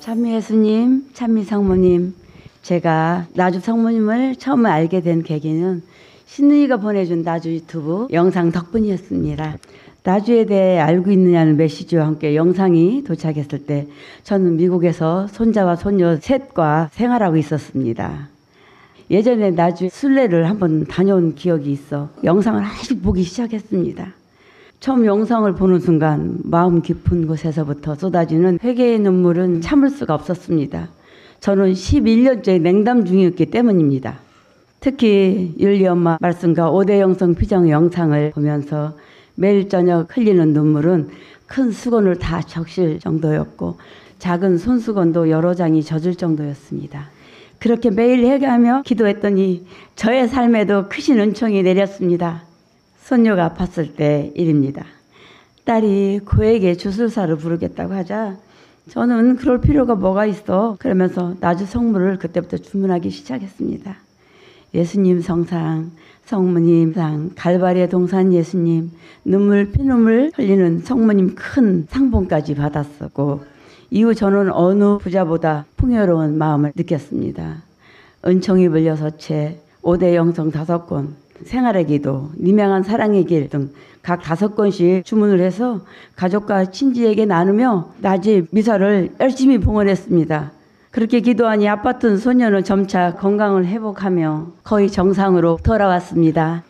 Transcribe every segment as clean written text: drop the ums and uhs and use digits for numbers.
찬미 예수님, 찬미 성모님, 제가 나주 성모님을 처음 알게 된 계기는 신우이가 보내준 나주 유튜브 영상 덕분이었습니다. 나주에 대해 알고 있느냐는 메시지와 함께 영상이 도착했을 때 저는 미국에서 손자와 손녀 셋과 생활하고 있었습니다. 예전에 나주 순례를 한번 다녀온 기억이 있어 영상을 아직 보기 시작했습니다. 처음 영상을 보는 순간 마음 깊은 곳에서부터 쏟아지는 회개의 눈물은 참을 수가 없었습니다. 저는 11년째 냉담 중이었기 때문입니다. 특히 율리 엄마 말씀과 5대 영성 피정 영상을 보면서 매일 저녁 흘리는 눈물은 큰 수건을 다 적실 정도였고 작은 손수건도 여러 장이 젖을 정도였습니다. 그렇게 매일 회개하며 기도했더니 저의 삶에도 크신 은총이 내렸습니다. 손녀가 아팠을 때 일입니다. 딸이 그에게 주술사를 부르겠다고 하자 저는 그럴 필요가 뭐가 있어 그러면서 나주 성물을 그때부터 주문하기 시작했습니다. 예수님 성상, 성모님 상, 갈바리의 동산 예수님, 눈물 피눈물 흘리는 성모님 큰 상봉까지 받았었고 이후 저는 어느 부자보다 풍요로운 마음을 느꼈습니다. 은총 입을 6채, 5대 영성 5권, 생활의 기도, 니명한 사랑의 길 등 각 5권씩 주문을 해서 가족과 친지에게 나누며 낮에 미사를 열심히 봉헌했습니다. 그렇게 기도하니 아팠던 소녀는 점차 건강을 회복하며 거의 정상으로 돌아왔습니다.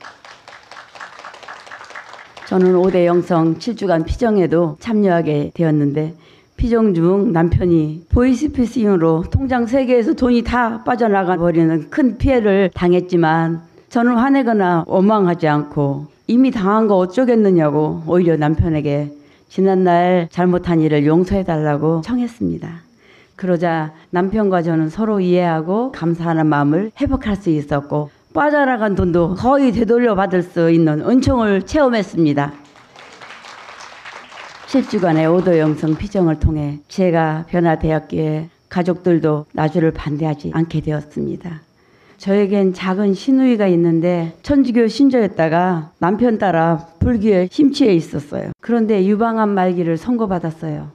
저는 5대 영성 7주간 피정에도 참여하게 되었는데 피정 중 남편이 보이스피싱으로 통장 3개에서 돈이 다 빠져나가 버리는 큰 피해를 당했지만 저는 화내거나 원망하지 않고 이미 당한 거 어쩌겠느냐고 오히려 남편에게 지난날 잘못한 일을 용서해달라고 청했습니다. 그러자 남편과 저는 서로 이해하고 감사하는 마음을 회복할 수 있었고 빠져나간 돈도 거의 되돌려 받을 수 있는 은총을 체험했습니다. 7주간의 5도 영성 피정을 통해 제가 변화되었기에 가족들도 나주를 반대하지 않게 되었습니다. 저에겐 작은 시누이가 있는데 천주교 신조였다가 남편 따라 불교에 심취해 있었어요. 그런데 유방암 말기를 선고받았어요.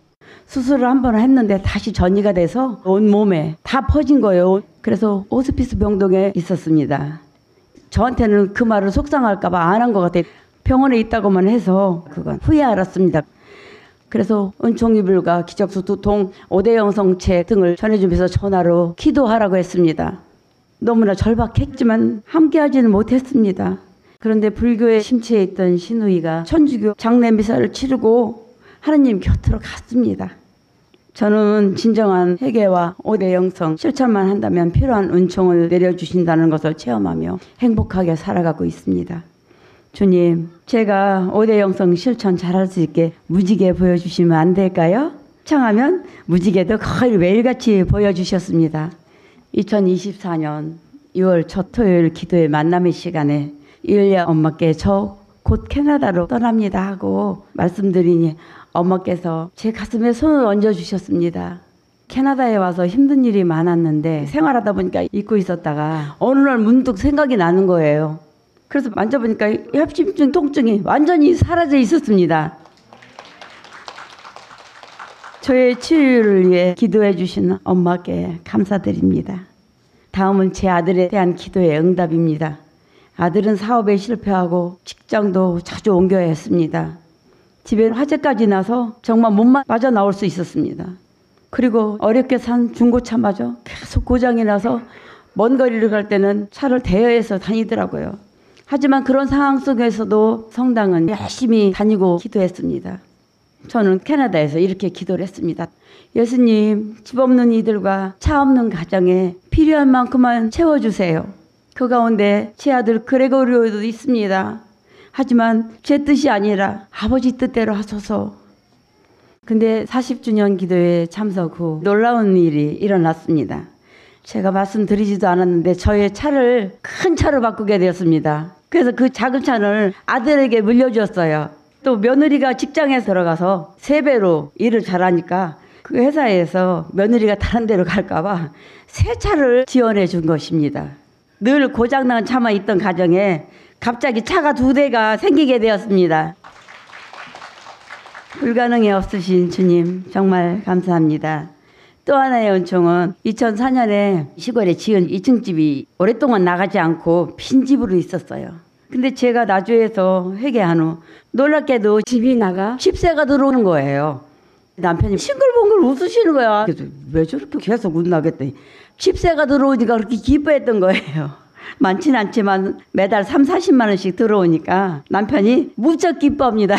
수술을 한 번 했는데 다시 전이가 돼서 온몸에 다 퍼진 거예요. 그래서 호스피스 병동에 있었습니다. 저한테는 그 말을 속상할까 봐 안 한 것 같아요. 병원에 있다고만 해서 그건 후에 알았습니다. 그래서 은총이불과 기적수 2통, 5대 영성책 등을 전해주면서 전화로 기도하라고 했습니다. 너무나 절박했지만 함께하지는 못했습니다. 그런데 불교에 심취해 있던 시누이가 천주교 장례 미사를 치르고 하느님 곁으로 갔습니다. 저는 진정한 회개와 5대 영성 실천만 한다면 필요한 은총을 내려주신다는 것을 체험하며 행복하게 살아가고 있습니다. 주님, 제가 5대 영성 실천 잘할 수 있게 무지개 보여주시면 안 될까요? 청하면 무지개도 거의 매일같이 보여주셨습니다. 2024년 6월 첫 토요일 기도의 만남의 시간에 율리아 엄마께 저 곧 캐나다로 떠납니다 하고 말씀드리니 엄마께서 제 가슴에 손을 얹어주셨습니다. 캐나다에 와서 힘든 일이 많았는데 생활하다 보니까 잊고 있었다가 어느 날 문득 생각이 나는 거예요. 그래서 만져보니까 협심증 통증이 완전히 사라져 있었습니다. 저의 치유를 위해 기도해 주신 엄마께 감사드립니다. 다음은 제 아들에 대한 기도의 응답입니다. 아들은 사업에 실패하고 직장도 자주 옮겨야 했습니다. 집에 화재까지 나서 정말 못 빠져나올 수 있었습니다. 그리고 어렵게 산 중고차마저 계속 고장이 나서 먼 거리를 갈 때는 차를 대여해서 다니더라고요. 하지만 그런 상황 속에서도 성당은 열심히 다니고 기도했습니다. 저는 캐나다에서 이렇게 기도를 했습니다. 예수님, 집 없는 이들과 차 없는 가정에 필요한 만큼만 채워주세요. 그 가운데 제 아들 그레고리오도 있습니다. 하지만 제 뜻이 아니라 아버지 뜻대로 하소서. 근데 40주년 기도회 참석 후 놀라운 일이 일어났습니다. 제가 말씀드리지도 않았는데 저의 차를 큰 차로 바꾸게 되었습니다. 그래서 그 작은 차를 아들에게 물려주었어요. 또 며느리가 직장에 들어가서 3배로 일을 잘하니까 그 회사에서 며느리가 다른 데로 갈까봐 새 차를 지원해 준 것입니다. 늘 고장난 차만 있던 가정에 갑자기 차가 2대가 생기게 되었습니다. 불가능이 없으신 주님 정말 감사합니다. 또 하나의 은총은 2004년에 시골에 지은 2층 집이 오랫동안 나가지 않고 빈집으로 있었어요. 근데 제가 나주에서 회개한 후 놀랍게도 집이 나가 10세가 들어오는 거예요. 남편이 싱글벙글 웃으시는 거야. 그래서 왜 저렇게 계속 웃나 그랬더니 10세가 들어오니까 그렇게 기뻐했던 거예요. 많지는 않지만 매달 3, 40만 원씩 들어오니까 남편이 무척 기뻐합니다.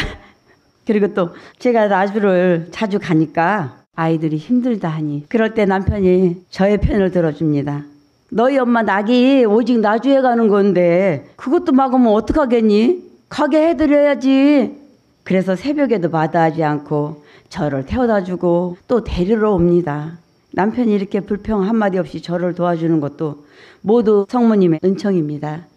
그리고 또 제가 나주를 자주 가니까 아이들이 힘들다 하니 그럴 때 남편이 저의 편을 들어줍니다. 너희 엄마 낙이 오직 나주에 가는 건데 그것도 막으면 어떡하겠니? 가게 해드려야지. 그래서 새벽에도 마다하지 않고 저를 태워다 주고 또 데리러 옵니다. 남편이 이렇게 불평 한마디 없이 저를 도와주는 것도 모두 성모님의 은총입니다.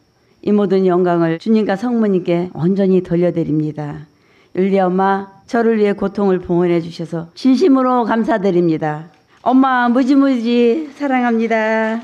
이 모든 영광을 주님과 성모님께 온전히 돌려드립니다. 율리 엄마, 저를 위해 고통을 봉헌해 주셔서 진심으로 감사드립니다. 엄마 무지무지 사랑합니다.